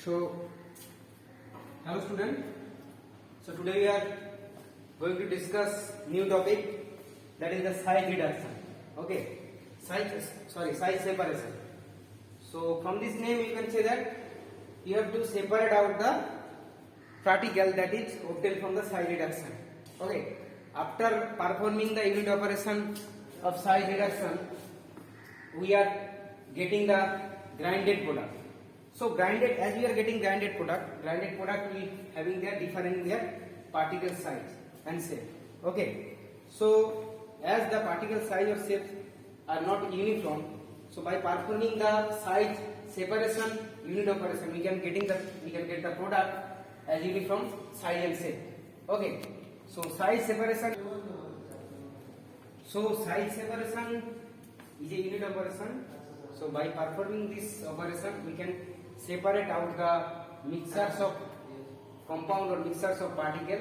So, hello student. So today we are going to discuss new topic, that is the size reduction. Okay, size separation. So from this name you can say that you have to separate out the particle that is obtained from the size reduction. Okay, after performing the unit operation of size reduction, we are getting the grinded product. So grinded, as we are getting grinded product will having their different their particle size and shape. Okay, so as the particle size or shapes are not uniform, so by performing the size separation unit operation, we can get the product as uniform size and shape. Okay, so size separation is a unit operation. So by performing this operation, we can separate out the mixtures of compound or mixtures of particle,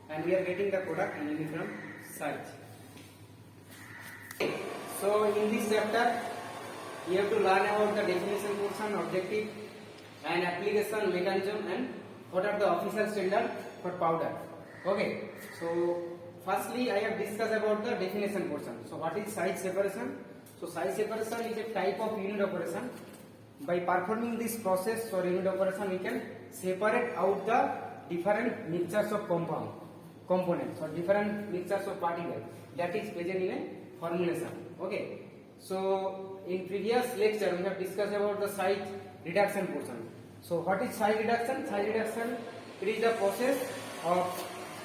and we are getting the product in uniform size. So in this chapter, you have to learn about the definition portion, objective and application mechanism, and what are the official standard for powder. Okay, so firstly I have discussed about the definition portion. So what is size separation? So size separation is a type of unit operation. By performing this process or unit operation, we can separate out the different mixtures of components or different mixtures of particles that is present in a formulation. Okay, so in previous lecture we have discussed about the size reduction portion. So what is size reduction? Size reduction, it is the process of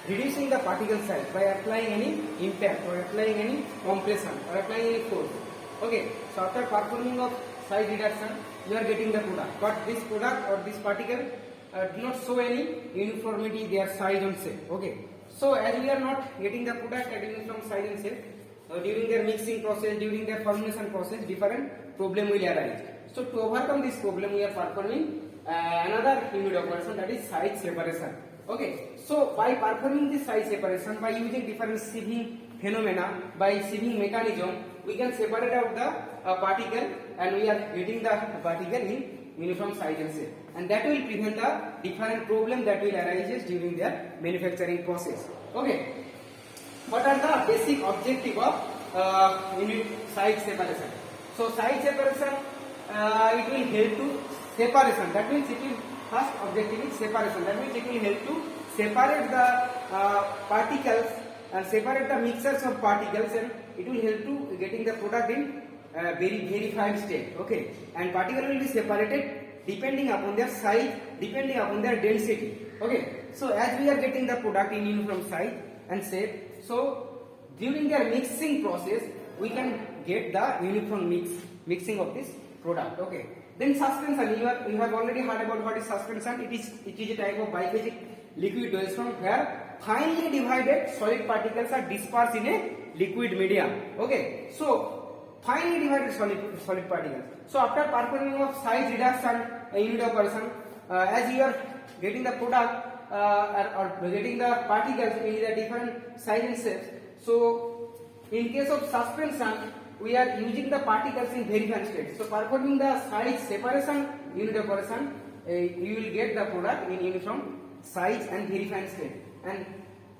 reducing the particle size by applying any impact or applying any compression or applying any force. Okay, so after performing of size reduction, you are getting the product, but this product or this particle do not show any uniformity their size and shape. Okay, so as we are not getting the product at uniform size and shape, during their mixing process, during their formulation process, different problem will arise. So to overcome this problem, we are performing another unit operation, that is size separation. Okay, so by performing this size separation, by using different sieving phenomena, by sieving mechanism, we can separate out the particle, and we are getting the particle in uniform size and shape, and that will prevent the different problem that will arise during their manufacturing process. Okay, what are the basic objective of unit size separation? So size separation, it will help to separation. That means it will, first objective is separation. That means it will help to separate the particles and separate the mixtures of particles, and it will help to getting the product in very fine state. Okay, and particle will be separated depending upon their size, depending upon their density. Okay, so as we are getting the product in uniform size and shape, so during their mixing process, we can get the uniform mixing of this product. Okay, then suspension, you have already heard about what is suspension. It is a type of biphasic liquid dwells where finely divided solid particles are dispersed in a liquid medium. Okay, so finely divided solid particles. So after performing of size reduction unit operation, as you are getting the product or getting the particles in the different size and shapes, so in case of suspension, we are using the particles in very fine state. So performing the size separation unit operation, you will get the product in uniform size and very fine state. And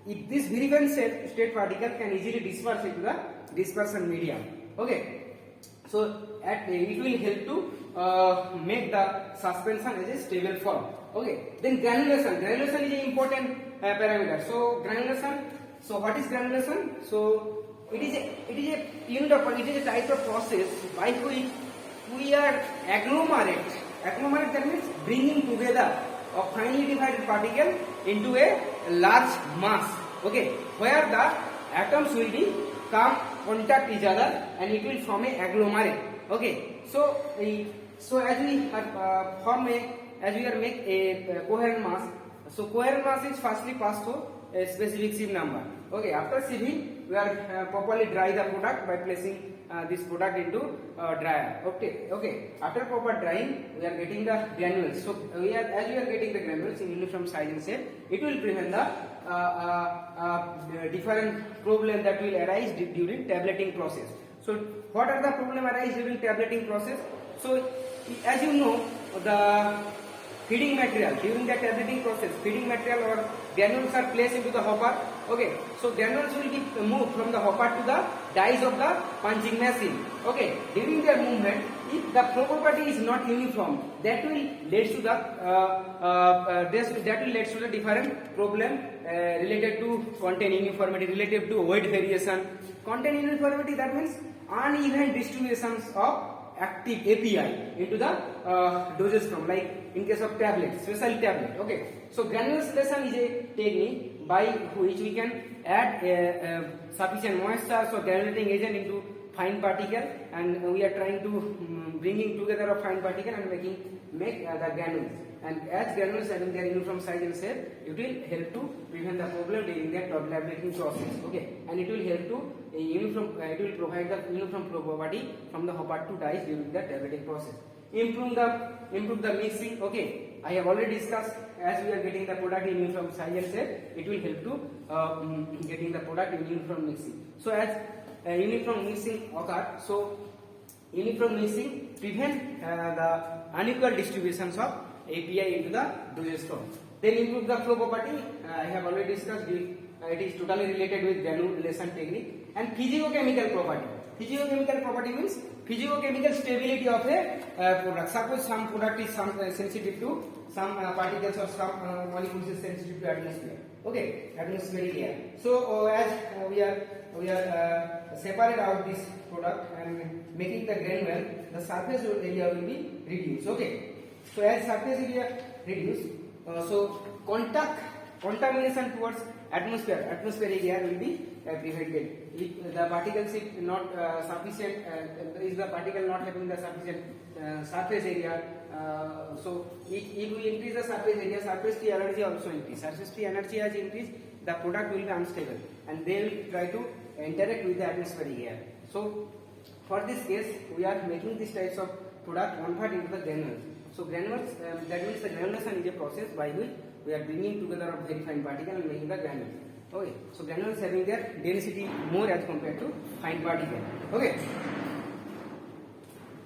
if this very fine state particle can easily disperse into the dispersion medium. Okay, so it will help to make the suspension as a stable form. Okay, then granulation is an important parameter. So granulation, so what is granulation? So it is a unit of, it is a type of process by which we are agglomerate, that means bringing together a finely divided particle into a large mass. Okay, where the atoms will be come contact each other and it will form a agglomerate. Okay, so as we are make a coherent mass, so coherent mass is firstly passed through a specific sieve number. Okay, after sieving, we are properly dry the product by placing this product into dryer. Okay. After proper drying, we are getting the granules. So as we are getting the granules in uniform size and shape, it will prevent the different problem that will arise during tableting process. So what are the problem arise during tableting process? So as you know, the feeding material during the tableting process. Feeding material or granules are placed into the hopper. Okay, so granules will be moved from the hopper to the dies of the punching machine. Okay, during their movement, if the flow property is not uniform, that will lead to the different problem related to content uniformity, related to weight variation. Content uniformity, that means uneven distributions of active API into the dosage form, like in case of tablet, special tablet. Okay, so granulation is a technique by which we can add sufficient moisture, so granulating agent into fine particle, and we are trying to bringing together of fine particle and make the granules. And as granules having their uniform size and shape, it will help to prevent the problem during the tableting process. Okay, and it will help to it will provide the uniform flow property from the hopper to dies during the tableting process. Improve the mixing. Okay, I have already discussed, as we are getting the product in uniform size and shape, it will help to getting the product in uniform mixing. So as uniform mixing occur, so uniform mixing prevent the unequal distributions of API into the dosage form. Then improve the flow property. I have already discussed it is totally related with granulation technique. And physicochemical property. Physicochemical property means physicochemical stability of a product. Suppose some product is sensitive to some particles or some molecules is sensitive to atmosphere. Okay, atmospheric air. So as we are separate out this product and making the granule, the surface area will be reduced. Okay. So as surface area reduced, so contamination towards atmospheric air will be prevented. If the particles is not sufficient, is the particle not having the sufficient surface area, so if we increase the surface area, surface free energy also increase. Surface free energy has increased, the product will be unstable and they will try to interact with the atmospheric air. So for this case, we are making these types of product convert into the granules. So granules, that means the granulation is a process by which we are bringing together a very fine particle and making the granules. Okay, so granules having their density more as compared to fine particle. Okay.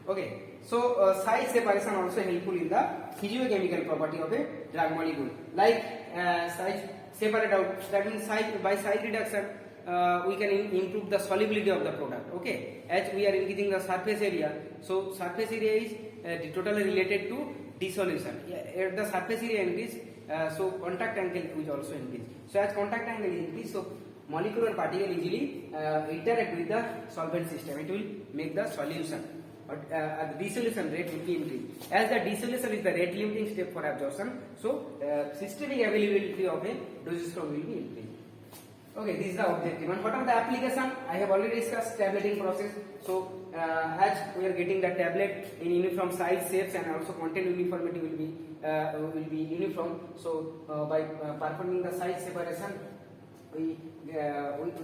Okay. So size separation also helpful in the physiochemical property of a drug molecule. Like size separate out. That means by size reduction, we can improve the solubility of the product. Okay, as we are increasing the surface area, so surface area is totally related to dissolution. At the surface area increase, so contact angle will also increase. So as contact angle increase, so molecule or particle easily interact with the solvent system. It will make the solution, but the dissolution rate will be increased. As the dissolution is the rate limiting step for absorption, so systemic availability of a dosage form will be increased. Okay, this is the objective. And what are the application? I have already discussed tableting process. So as we are getting the tablet in uniform size, shapes, and also content uniformity will be uniform. So by performing the size separation, we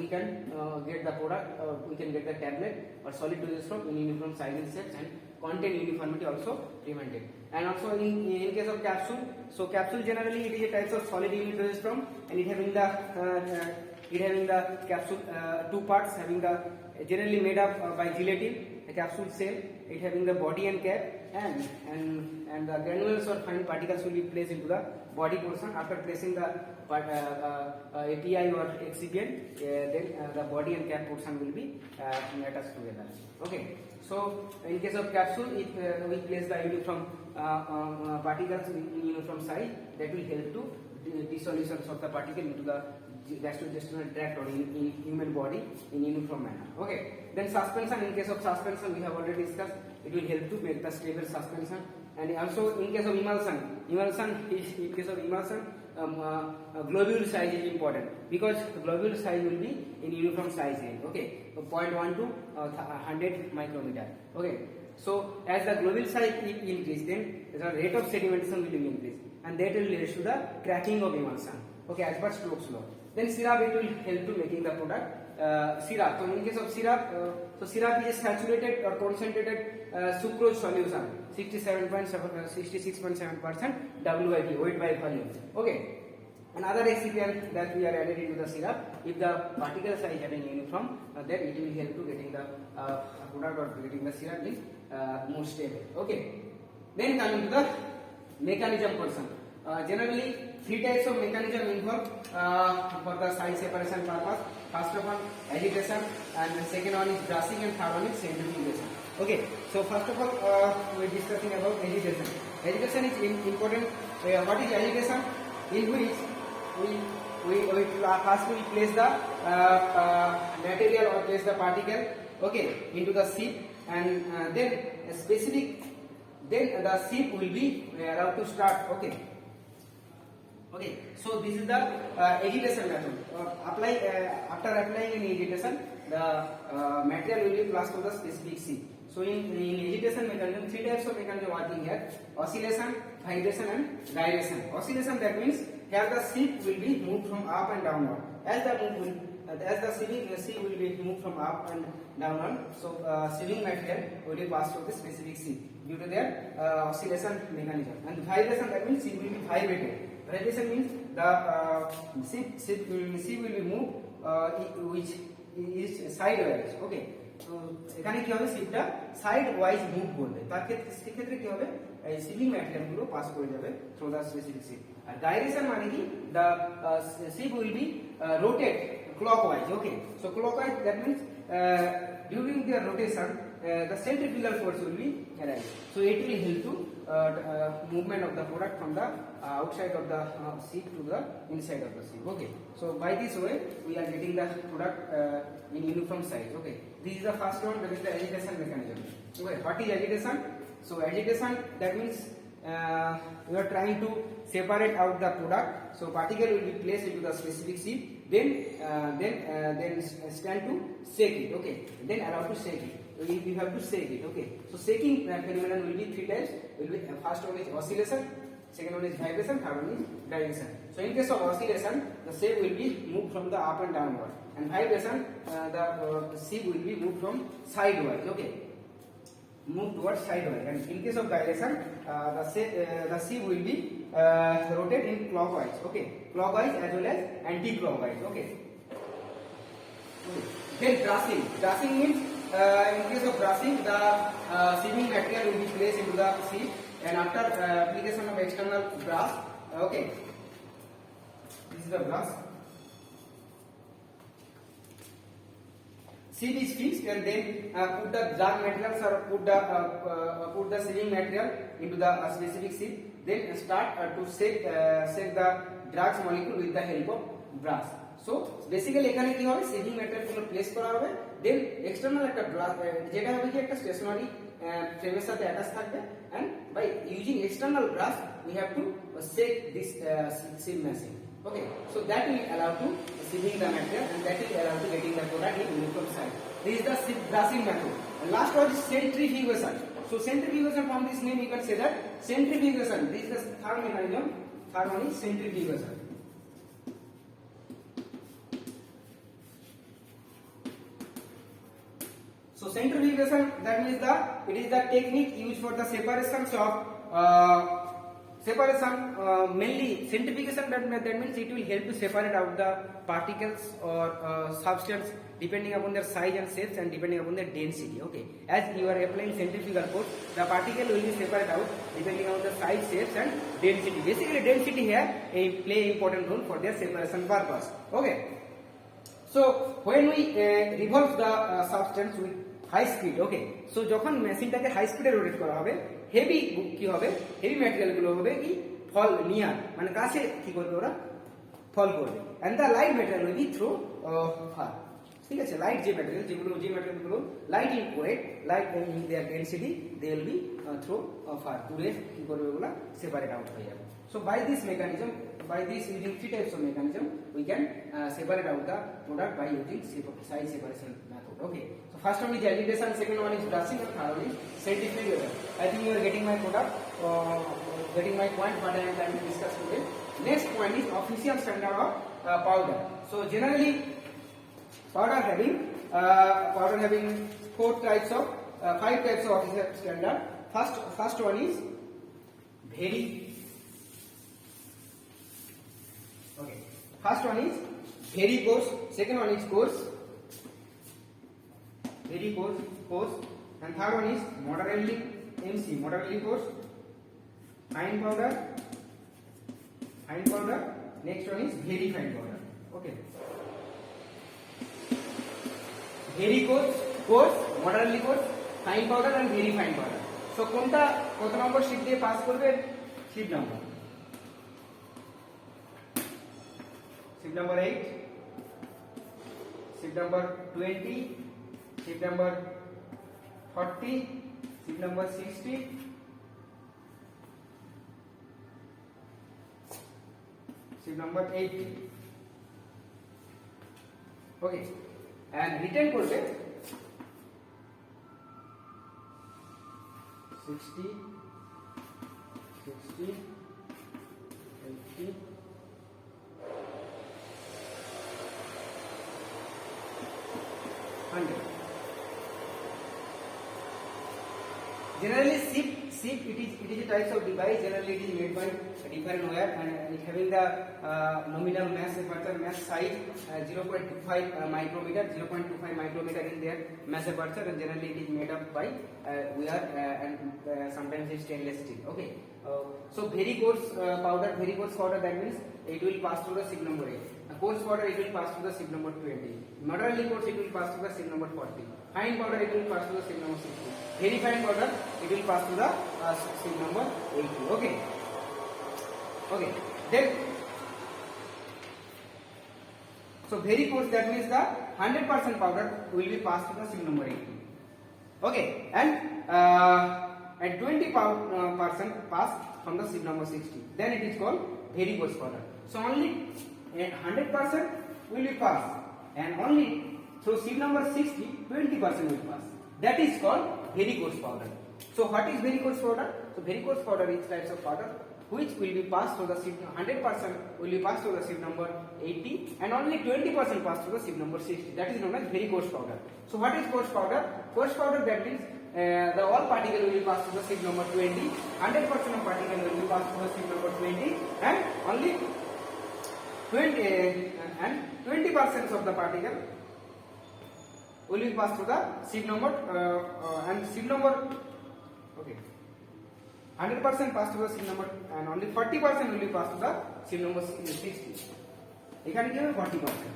can get the product. We can get the tablet or solid dosage form in uniform size and shapes, and content uniformity also prevented. And also in case of capsule, so capsule generally it is a type of solid unit dosage form, and it having the capsule two parts, having the generally made up by gelatin, the capsule shell, it having the body and cap, and the granules or fine particles will be placed into the body portion. After placing the API or excipient, then the body and cap portion will be attached together. Okay, so in case of capsule, if we place the uniform particles in uniform size, that will help to dissolutions of the particle into the gastrointestinal tract or in human body in uniform manner. Okay, then suspension. In case of suspension, we have already discussed, it will help to make the stable suspension. And also in case of emulsion, in case of emulsion, globule size is important, because globule size will be in uniform size range. Okay, so 0.1 to 100 micrometer. Okay, so as the globule size increase, then the rate of sedimentation will increase, and that will lead to the cracking of emulsion. Okay, as per Stokes law. Then syrup, it will help to making the product. Syrup. So in case of syrup, so syrup is a saturated or concentrated sucrose solution, 66.7% WIV, weight by volume. Okay. Another excipient that we are added into the syrup, if the particle size having uniform, then it will help to getting the product or getting the syrup is more stable. Okay. Then coming to the mechanism portion. Generally, three types of mechanism involved for the size separation purpose. First of all, agitation, and the second one is brushing, and third one is centrifugation. Okay, so first of all, we are discussing about agitation. Agitation is important. What is agitation? In which we first we place the material or place the particle, okay, into the sieve, and then the sieve will be allowed to start. Okay, so this is the agitation method. After applying an agitation, the material will be placed on the specific sieve. So in agitation mechanism, three types of mechanism working here: oscillation, vibration, and gyration. Oscillation, that means here the sieve will be moved from up and downward. As the sieve will be moved from up and downward, so sieving material will be passed through the specific sieve due to their oscillation mechanism. And vibration, that means sieve will be vibrated. Vibration means the sieve will be moved which is sideways. Okay, তো এখানে কি হবে, সিভটা side wise move করবে, তার ক্ষেত্রে কি হবে, এই সিভিং ম্যাটেরিয়াল গুলো পাস করে যাবে থ্রু দা স্পেসিফিক সিভ। আর গাইরেশন মানে কি, the sieve will be rotate clockwise. Okay, so clockwise, that means during their rotation the centrifugal force will be arise, so it will help to movement of the product from the outside of the sieve to the inside of the sieve. Okay, so by this way we are getting the product in uniform size. Okay, this is the first one, that is the agitation mechanism. Okay, what is agitation? So agitation, that means we are trying to separate out the product, so particle will be placed into the specific sieve, then stand to shake it. Okay, then allow to shake it. We have to shake it. Okay, so shaking phenomenon will be three types. Will be first one is oscillation, second one is vibration, third one is gyration. So in case of oscillation, the sieve will be moved from the up and downward, and vibration, the sieve will be moved from sidewise. Okay, move towards sidewise. And in case of gyration, the sieve will be rotate in clockwise. Okay, clockwise as well as anti-clockwise. Okay. Then brushing means in case of brushing, the sieving material will be placed into the sieve, and after application of external brush, okay, this is the brush. Sieve is fixed, and then put the drag materials or put the sieving material into the specific sieve. Then start to shake the drugs molecule with the help of brush. So basically এখানে কি হবে, সিভিং material গুলো place করা হবে, দেন external একটা brush যেটা হবে কি একটা স্টেশনারি ফ্রেমের সাথে অ্যাটাচ থাকবে, and by using external brush we have to shake this sieve machine. Okay, so that will allow to sieving the material, and that will allow to getting the product in uniform size. This is the sieve brushing method. And last one is centrifugation. So centrifugation, from this name you can say that centrifugation, this is the third mechanism. Third one is centrifugation. So centrifugation, that means it is the technique used for the separations of mainly centrifugation. That means it will help to separate out the particles or substance depending upon their size and shapes, and depending upon their density. Okay, as you are applying centrifugal force, the particle will be separated out depending on the size, shapes, and density. Basically density here play important role for their separation purpose. Okay, so when we revolve the substance with high speed, okay, so যখন মেশিনটাকে high স্পিডে rotate করা হবে, heavy কি হবে, heavy material গুলো হবে কি ফল near, মানে কাছে কি করবে, ওরা ফল করবে, and the light material will be through far. ঠিক আছে, লাইট যে ম্যাটেরিয়ালগুলো light in weight, light in their density, they will be through far, দূরে কি করবে, ওগুলা সেপারেট আউট হয়ে যাবে। So by this mechanism, by this using three types of mechanism, we can separate out the product by using size separation method. Okay, so first one is agitation, second one is brushing, and third one is centrifugation. I think you are getting my product, getting my point what I am trying to discuss today. Next point is official standard of powder. So generally powder having five types of official standard. First one is very, okay, first one is very coarse, second one is coarse, very coarse, and third one is moderately coarse, fine powder, next one is very fine powder. Okay, very coarse, moderately coarse, fine powder and very fine powder. So কোনটা কত নম্বর sheet দিয়ে pass করবে? Sheet number 8, sheet number 20, sheet number 40, sheet number 60, sheet number 80. Okay, and written করবে 60, 80, 100. Generally SIP it is a types of device. Generally it is made by different wire and it having the nominal mass aperture mass size 0.25 micrometer, 0.25 micrometer in their mass aperture, and generally it is made up by wire and sometimes it's stainless steel. Okay, so very coarse powder, that means it will pass through the SIP number 8. Coarse powder it will pass through the SIP number 20. Moderately coarse it will pass through the SIP number 40. Fine powder it will pass through the SIP number 60. Very fine powder it will pass through the SIP number 80. Okay, then so very coarse, that means the 100% powder will be passed through the SIP number 80. Okay, and 20% pass from the SIP number 60. Then it is called very coarse powder. So only 100% will be passed, and only through SIP number 60 20% will pass. That is called very coarse powder. So what is very coarse powder? So very coarse powder is types of powder which will be passed through the SIP 100% will be passed through the SIP number 80, and only 20% pass through the SIP number 60. That is known as very coarse powder. So what is coarse powder? Coarse powder, that means the all particle will be passed through the SIP number 20, 100% of particle will be passed through the SIP number 20, and only 20% of the particle will be passed through the SIP number and SIP number. Okay, 100% pass through the SIP number, and only 40% will be passed to the SIP number 60. এখানে কি হবে 40%.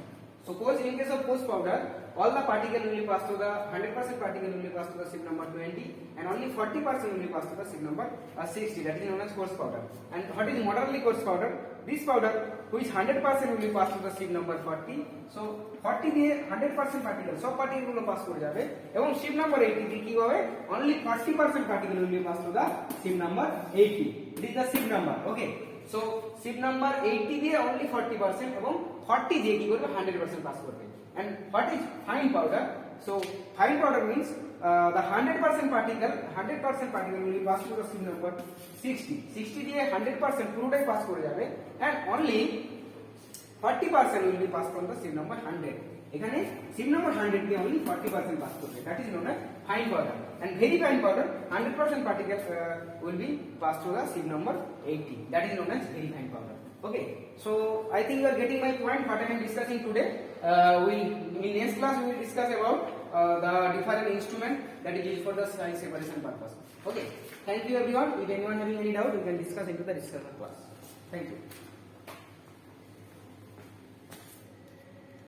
So suppose in case of coarse powder, all the particle will be passed to the 100% particle will be passed to the SIP number 20, and only 40% will be passed to the SIP number 60. That is known as coarse powder. And what is moderately coarse powder? This powder which 100% will be passed to the SIP number 40. So 40 দিয়ে 100% particle সব particle গুলো pass করে যাবে, এবং SIP number 80 দিয়ে কি হবে? Only 40% particle will be passed to the SIP number 80. This is the SIP number. Okay. So SIP number 80 দিয়ে only 40% এবং 40 দিয়ে কি করবে 100% পাস করবে. And what is fine powder? So fine powder means the 100% particle will be passed to the SIP number 60. 60 দিয়ে 100% পুরোটাই pass করে যাবে, and only 40% will be passed from the SIP number 100. এখানে SIP number 100 দিয়ে only 40% pass করবে. That is known as fine powder. And very fine powder, 100% particle will be passed to the SIP number 80. That is known as very fine powder. Okay, so I think you are getting my point what I am discussing today. In next class we will discuss about the different instrument that is used for the size separation purpose. Okay, thank you everyone. If anyone having any doubt, you can discuss into the discussion class. Thank you.